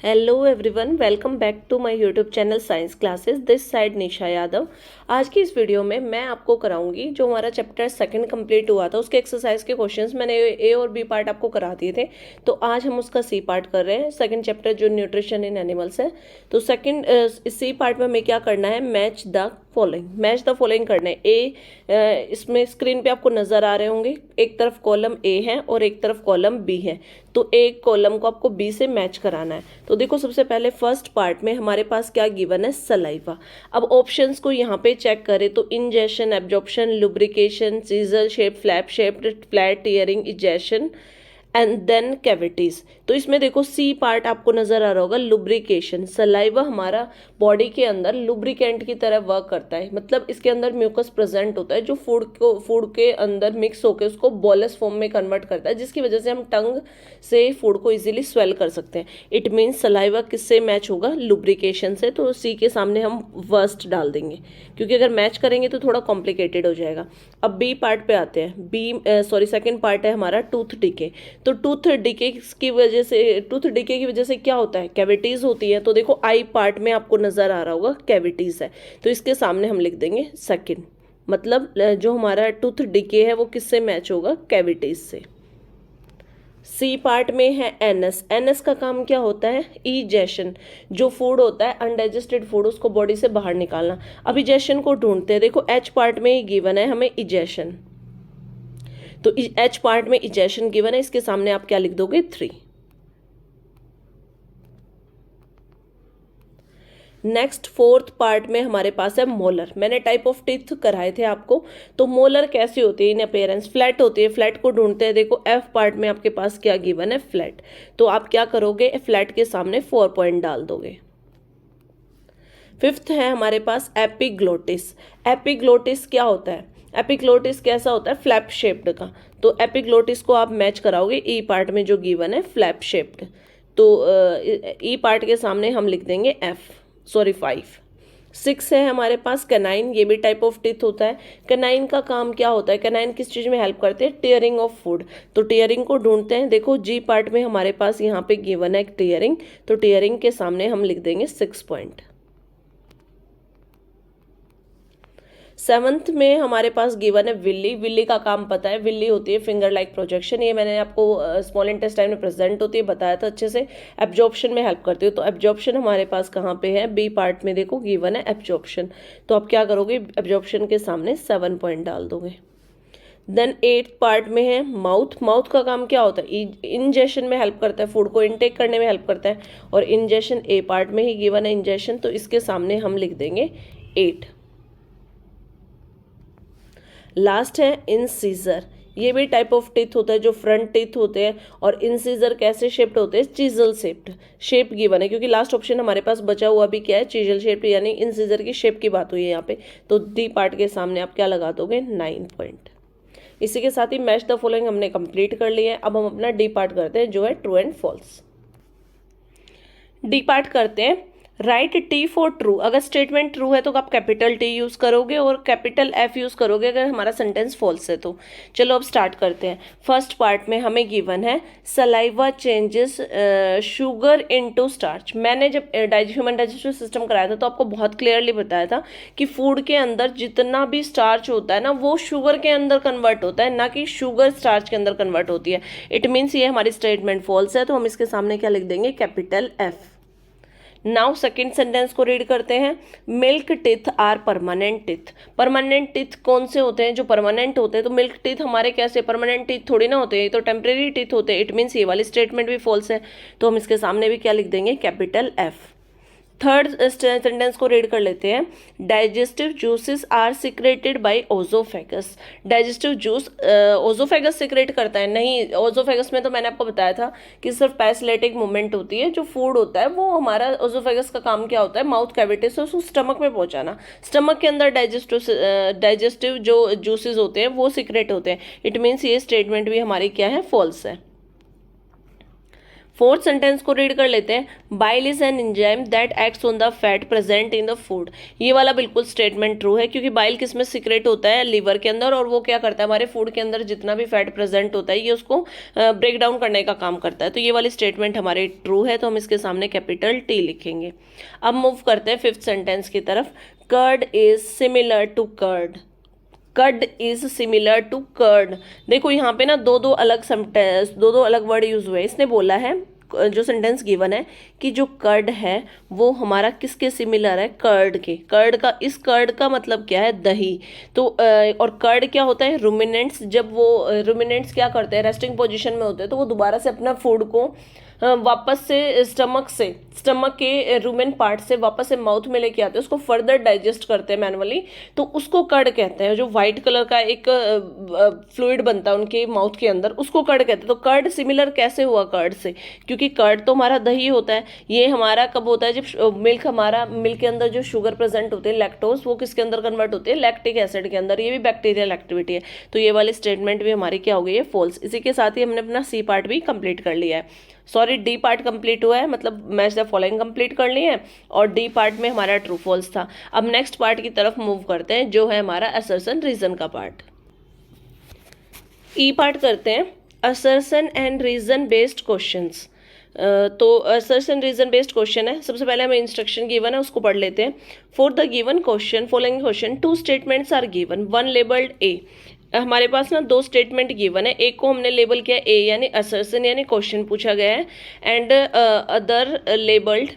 Hello everyone, welcome back to my YouTube channel science classes. This side Nisha Yadav. आज की इस video में मैं आपको कराऊंगी जो हमारा चैप्टर सेकंड कंप्लीट हुआ था उसके एक्सरसाइज के क्वेश्चंस मैंने ए और बी पार्ट आपको करा दिए थे। तो आज हम उसका सी पार्ट कर रहे हैं, सेकंड चैप्टर जो न्यूट्रिशन इन एनिमल्स है। तो सेकंड सी पार्ट में हमें क्या करना है, मैच द फॉलोइंग करना है। इसमें स्क्रीन पे आपको नजर आ रहे होंगे, एक तरफ कॉलम ए है और एक तरफ कॉलम बी है। तो एक कॉलम को आपको बी से मैच कराना है। तो देखो, सबसे पहले फर्स्ट पार्ट में हमारे पास क्या गिवन है, सलाइवा। अब ऑप्शंस को यहाँ पे चेक करें तो ingestion, absorption, lubrication, chisel shape, flap shape, flat tearing, egestion and then cavities. तो इसमें देखो सी पार्ट आपको नजर आ रहा होगा, लुब्रिकेशन। सलाइवा हमारा बॉडी के अंदर लुब्रिकेंट की तरह वर्क करता है, मतलब इसके अंदर म्यूकस प्रेजेंट होता है जो फूड के अंदर मिक्स होकर उसको बॉलस फॉर्म में कन्वर्ट करता है, जिसकी वजह से हम टंग से फूड को इजीली स्वेल कर सकते हैं। इट मीन्स सलाइवा किससे मैच होगा, लुब्रिकेशन से। तो सी के सामने हम वर्स्ट डाल देंगे, क्योंकि अगर मैच करेंगे तो थोड़ा कॉम्प्लिकेटेड हो जाएगा। अब बी पार्ट पे आते हैं। सेकंड पार्ट है हमारा टूथ डिके। तो टूथ डिके की वजह से क्या होता है, कैविटीज होती है। तो देखो आई पार्ट में आपको नजर आ रहा होगा कैविटीज है, तो इसके सामने हम लिख देंगे सेकंड। मतलब जो हमारा टूथ डिके है वो किससे मैच होगा, कैविटीज से। सी पार्ट में है एनएस। एनएस का काम क्या होता है, इजेशन। जो फूड होता है अनडाइजेस्टेड फूड, उसको बॉडी से बाहर निकालना। अब इजेशन को ढूंढते हैं। देखो एच पार्ट में ही गिवन है हमें इजेशन, तो एच पार्ट में इजेशन गिवन है, इसके सामने आप क्या लिख दोगे, 3। नेक्स्ट फोर्थ पार्ट में हमारे पास है मोलर। मैंने टाइप ऑफ टीथ कराए थे आपको। तो मोलर कैसी होती है, इन अपेयरेंस फ्लैट होती है। फ्लैट को ढूंढते हैं। देखो एफ पार्ट में आपके पास क्या गिवन है, फ्लैट। तो आप क्या करोगे, फ्लैट के सामने 4 पॉइंट डाल दोगे। फिफ्थ है हमारे पास एपिग्लोटिस। एपिग्लोटिस क्या होता है, एपिग्लोटिस कैसा होता है, फ्लैप शेप्ड का। तो एपिग्लोटिस को आप मैच कराओगे ई पार्ट में जो गिवन है, फ्लैप शेप्ड। तो ई पार्ट के सामने हम लिख देंगे 5। 6 है हमारे पास कैनाइन। ये भी टाइप ऑफ टीथ होता है। कैनाइन का काम क्या होता है, कैनाइन किस चीज में हेल्प करते हैं, टीयरिंग ऑफ फूड। तो टीयरिंग को ढूंढते हैं। देखो जी पार्ट में हमारे पास यहाँ पे गिवन है टीयरिंग, तो टीयरिंग के सामने हम लिख देंगे 6 पॉइंट। 7th में हमारे पास गिवन है विल्ली। विल्ली का काम पता है, विल्ली होती है फिंगर लाइक प्रोजेक्शन। ये मैंने आपको स्मॉल इंटेस्टाइन में प्रेजेंट होती है, बताया था अच्छे से। एब्जॉर्प्शन में हेल्प करती है। तो एब्जॉर्प्शन हमारे पास कहाँ पे है, बी पार्ट में देखो गिवन है एब्जॉर्प्शन। तो आप क्या करोगे, एब्जॉर्प्शन के सामने 7 पॉइंट डाल दोगे। देन 8th पार्ट में है माउथ। माउथ का काम क्या होता है, इंजेशन में हेल्प करता है, फूड को इनटेक करने में हेल्प करता है। और इंजेशन ए पार्ट में ही गिवन है इंजेशन, तो इसके सामने हम लिख देंगे 8। लास्ट है इंसीजर। ये भी टाइप ऑफ टीथ होता है जो फ्रंट टीथ होते हैं। और इंसीजर कैसे शेप्ड होते हैं, चीजल शेप्ड। शेप गिवन है क्योंकि लास्ट ऑप्शन हमारे पास बचा हुआ भी क्या है, चीजल शेप, यानी इंसीजर की शेप की बात हुई है यहाँ पे। तो डी पार्ट के सामने आप क्या लगा दोगे, 9 पॉइंट। इसी के साथ ही मैच द फॉलोइंग हमने कंप्लीट कर लिया है। अब हम अपना डी पार्ट करते हैं जो है true and false. D part करते हैं। Write T for true. अगर स्टेटमेंट ट्रू है तो आप कैपिटल टी यूज करोगे और कैपिटल एफ यूज करोगे अगर हमारा सेंटेंस फॉल्स है तो। चलो अब स्टार्ट करते हैं। फर्स्ट पार्ट में हमें गिवन है saliva changes sugar into starch. मैंने जब ह्यूमन डाइजेस्टिव सिस्टम कराया था तो आपको बहुत क्लियरली बताया था कि फूड के अंदर जितना भी स्टार्च होता है ना, वो शुगर के अंदर कन्वर्ट होता है, ना कि शुगर स्टार्च के अंदर कन्वर्ट होती है। इट मीन्स ये हमारी स्टेटमेंट फॉल्स है, तो हम इसके सामने क्या लिख देंगे, capital F. Now second sentence को रीड करते हैं। Milk teeth are permanent teeth. Permanent teeth कौन से होते हैं, जो परमानेंट होते हैं। तो मिल्क टीथ हमारे कैसे, परमानेंट टीथ थोड़ी ना होते हैं, ये तो टेम्परेरी टीथ होते हैं। इट मीन्स ये वाली स्टेटमेंट भी फॉल्स है, तो हम इसके सामने भी क्या लिख देंगे, कैपिटल एफ। थर्ड सेंटेंस को रीड कर लेते हैं। Digestive juices are secreted by oesophagus. Digestive juice oesophagus secrete करता है, नहीं। ओजोफेगस में तो मैंने आपको बताया था कि सिर्फ पैरासिलेटिक मूवमेंट होती है। जो फूड होता है वो हमारा, ओजोफेगस का काम क्या होता है, माउथ कैविटी से उसको स्टमक में पहुंचाना। स्टमक के अंदर डाइजेस्टिव जो जूसेस होते हैं वो सिक्रेट होते हैं। इट मीन्स ये स्टेटमेंट भी हमारी क्या है, फॉल्स है। फोर्थ सेंटेंस को रीड कर लेते हैं। Bile is an enzyme that acts on the fat present in the food. ये वाला बिल्कुल स्टेटमेंट ट्रू है, क्योंकि बाइल किस में सीक्रेट होता है, लिवर के अंदर, और वो क्या करता है, हमारे फूड के अंदर जितना भी फैट प्रेजेंट होता है ये उसको ब्रेक डाउन करने का काम करता है। तो ये वाली स्टेटमेंट हमारी ट्रू है, तो हम इसके सामने कैपिटल टी लिखेंगे। अब मूव करते हैं फिफ्थ सेंटेंस की तरफ। Curd is similar to curd. Curd is similar to curd. देखो यहाँ पे ना दो दो अलग वर्ड यूज हुए। इसने बोला है, जो सेंटेंस गिवन है, कि जो कर्ड है वो हमारा किसके सिमिलर है, कर्ड के। कर्ड का, इस कर्ड का मतलब क्या है, दही। तो और कर्ड क्या होता है, रुमिनेंट्स। जब वो रुमिनेंट्स क्या करते हैं, रेस्टिंग पोजीशन में होते हैं, तो वो दोबारा से अपना फूड को वापस से स्टमक के रूमेन पार्ट से वापस से माउथ में लेके आते हैं, उसको फर्दर डाइजेस्ट करते हैं मैनुअली, तो उसको कर्ड कहते हैं। जो व्हाइट कलर का एक फ्लूइड बनता है उनके माउथ के अंदर, उसको कर्ड कहते हैं। तो कर्ड सिमिलर कैसे हुआ कर्ड से, क्योंकि कर्ड तो हमारा दही होता है। ये हमारा कब होता है, जब मिल्क के अंदर जो शुगर प्रेजेंट होते हैं, लैक्टोज, वो किसके अंदर कन्वर्ट होते हैं, लैक्टिक एसिड के अंदर। ये भी बैक्टीरियल एक्टिविटी है। तो ये वाली स्टेटमेंट भी हमारी क्या हो गई है, फॉल्स। इसी के साथ ही हमने अपना सी पार्ट भी कंप्लीट कर लिया है। सॉरी, डी पार्ट कंप्लीट हुआ है, मतलब मैच द फॉलोइंग कंप्लीट कर लिए हैं, और डी पार्ट में हमारा ट्रू फॉल्स था। अब नेक्स्ट पार्ट की तरफ मूव करते हैं, जो है हमारा असर्शन रीजन का पार्ट। ई पार्ट करते हैं, assertion and reason based questions. तो असर्शन रीजन बेस्ड क्वेश्चन है। सबसे पहले हमें इंस्ट्रक्शन गिवन है, उसको पढ़ लेते हैं। For the given question, following question, two statements are given, one labelled A. हमारे पास ना दो स्टेटमेंट गिवन है, एक को हमने लेबल किया ए यानी असर्शन यानी क्वेश्चन पूछा गया है, एंड अदर लेबल्ड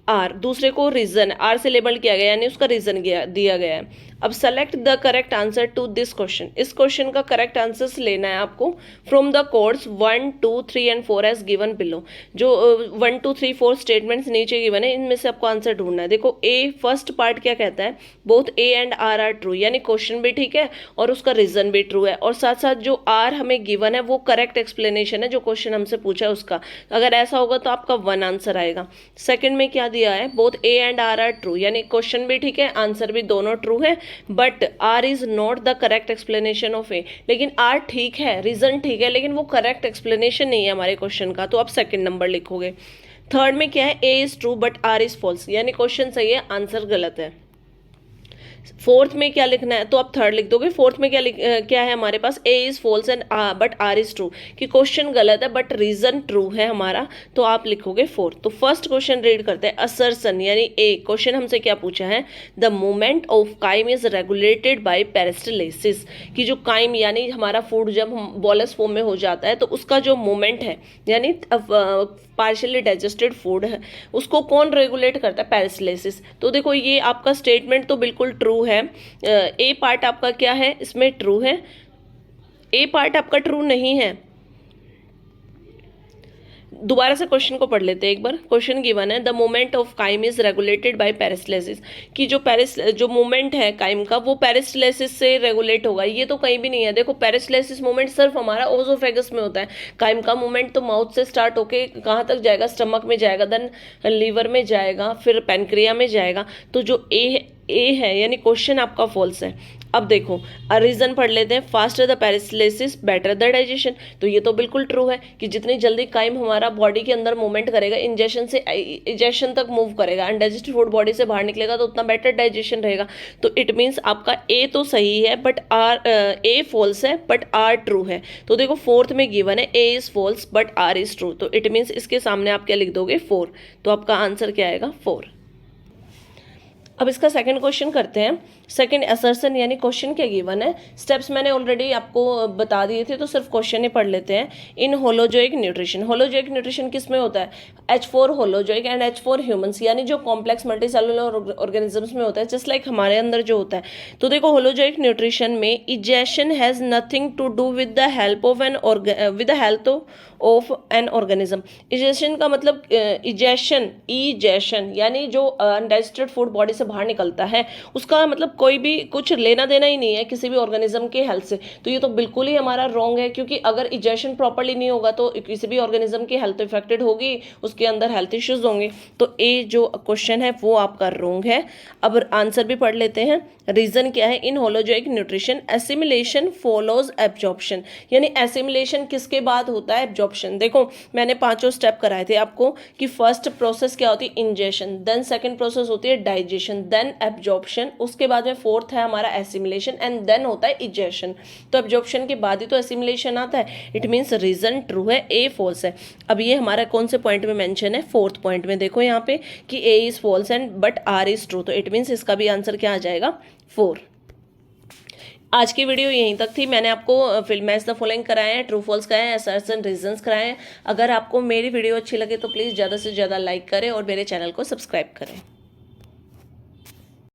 आर, दूसरे को रीजन आर से लेबल किया गया यानी उसका रीजन दिया गया है। अब select the correct answer to this question. इस क्वेश्चन का करेक्ट आंसर्स लेना है आपको from the codes 1, 2, 3 and 4 as given below. जो 1, 2, 3, 4 स्टेटमेंट्स नीचे गिवन है, इनमें से आपको आंसर ढूंढना है। देखो ए फर्स्ट पार्ट क्या कहता है, both A and R true, यानी क्वेश्चन भी ठीक है और उसका रीजन भी ट्रू है, और साथ साथ जो आर हमें गिवन है वो करेक्ट एक्सप्लेनेशन है जो क्वेश्चन हमसे पूछा है उसका। अगर ऐसा होगा तो आपका 1 आंसर आएगा। सेकंड में क्या दिया है, both A and R true, यानी क्वेश्चन भी ठीक है, आंसर भी दोनों ट्रू है, but R is not the correct explanation of A. लेकिन आर ठीक है, रीजन ठीक है, लेकिन वो करेक्ट एक्सप्लेनेशन नहीं है हमारे क्वेश्चन का, तो आप सेकंड नंबर लिखोगे। थर्ड में क्या है, A is true but R is false, यानी क्वेश्चन सही है, आंसर गलत है। फोर्थ में क्या लिखना है, तो आप थर्ड लिख दोगे। फोर्थ में क्या है हमारे पास, A is false and but R is true, कि क्वेश्चन गलत है बट रीजन ट्रू है हमारा, तो आप लिखोगे फोर्थ। तो फर्स्ट क्वेश्चन रीड करते हैं, असर्शन यानी ए। क्वेश्चन हमसे क्या पूछा है, the movement of chyme is regulated by peristalsis, कि जो काइम यानी हमारा फूड जब बॉलस फॉर्म में हो जाता है तो उसका जो मूवमेंट है, यानी पार्शियली डाइजेस्टेड फूड है, उसको कौन रेगुलेट करता है, पेरिस्टाल्सिस। तो देखो ये आपका स्टेटमेंट तो बिल्कुल ट्रू है। ए पार्ट आपका क्या है, इसमें ट्रू है, ए पार्ट आपका ट्रू नहीं है। दोबारा से क्वेश्चन को पढ़ लेते हैं एक बार। क्वेश्चन गिवन है, the movement of chyme is regulated by peristalsis, कि जो मूवमेंट है काइम का वो पेरिस्टाल्सिस से रेगुलेट होगा। ये तो कहीं भी नहीं है। देखो पेरिस्टाल्सिस मूवमेंट सिर्फ हमारा ओजोफेगस में होता है। काइम का मूवमेंट तो माउथ से स्टार्ट होके कहाँ तक जाएगा, स्टमक में जाएगा, देन लीवर में जाएगा, फिर पैनक्रिया में जाएगा। तो जो ए है यानी क्वेश्चन आपका फॉल्स है। अब देखो रीजन पढ़ लेते हैं, faster the peristalsis better the digestion, तो ये तो बिल्कुल ट्रू है कि जितनी जल्दी काइम हमारा बॉडी के अंदर मूवमेंट करेगा, इंजेशन से इजेशन तक मूव करेगा, अनडाइजेस्टेड फूड बॉडी से बाहर निकलेगा, तो उतना बेटर डाइजेशन रहेगा। तो इट मीन्स आपका ए तो सही है बट ए फॉल्स है बट आर ट्रू है। तो देखो फोर्थ में गिवन है, A is false but R is true, तो इट मीन्स इसके सामने आप क्या लिख दोगे, 4। तो आपका आंसर क्या आएगा, 4। अब इसका सेकंड क्वेश्चन करते हैं। सेकंड असर्शन यानी क्वेश्चन क्या गिवन है, स्टेप्स मैंने ऑलरेडी आपको बता दिए थे, तो सिर्फ क्वेश्चन ही पढ़ लेते हैं। इन होलोजोइक न्यूट्रिशन, होलोजोइक न्यूट्रिशन किस में होता है, H4 holozoic and H4 humans, यानी जो कॉम्प्लेक्स मल्टीसेलुलर ऑर्गेनिजम्स में होता है, जस्ट लाइक हमारे अंदर जो होता है। तो देखो होलोजोइक न्यूट्रिशन में egestion has nothing to do with the help of an organism. Egestion का मतलब इजेशन यानी जो अनडाइजेस्टेड फूड बॉडी से बाहर निकलता है उसका मतलब कोई भी कुछ लेना देना ही नहीं है किसी भी ऑर्गेनिज्म के हेल्थ से, तो ये तो बिल्कुल ही हमारा रॉन्ग है, क्योंकि अगर इजेशन प्रॉपर्ली नहीं होगा तो किसी भी ऑर्गेनिज्म की हेल्थ इफेक्टेड होगी, उसके अंदर हेल्थ इश्यूज होंगे। तो ए जो क्वेश्चन है वो आपका रॉन्ग है। अब आंसर भी पढ़ लेते हैं। रीजन क्या है? In holozoic nutrition assimilation follows absorption, यानी एसिमिलेशन किसके बाद होता है? एब्जॉर्प्शन। देखो मैंने पांचों स्टेप कराए थे आपको कि फर्स्ट प्रोसेस क्या होती है? इंजेशन, देन सेकंड प्रोसेस होती है डाइजेशन, देन एब्जॉर्प्शन, उसके बाद में फोर्थ है हमारा एसिमिलेशन एंड देन होता है इजेशन। तो एब्जॉर्प्शन के बाद ही तो एसिमिलेशन आता है। इट मीन्स रीजन ट्रू है, ए फॉल्स है। अब ये हमारा कौन से पॉइंट में मेंशन है? फोर्थ पॉइंट में। देखो यहाँ पे कि A is false and but R is true, तो इट मीन्स इसका भी आंसर क्या आ जाएगा? 4। आज की वीडियो यहीं तक थी। मैंने आपको फिल मैच द फॉलोइंग कराए हैं, ट्रू फॉल्स कराए हैं, असर्शन रीजंस कराए हैं। अगर आपको मेरी वीडियो अच्छी लगे तो प्लीज़ ज़्यादा से ज़्यादा लाइक करें और मेरे चैनल को सब्सक्राइब करें।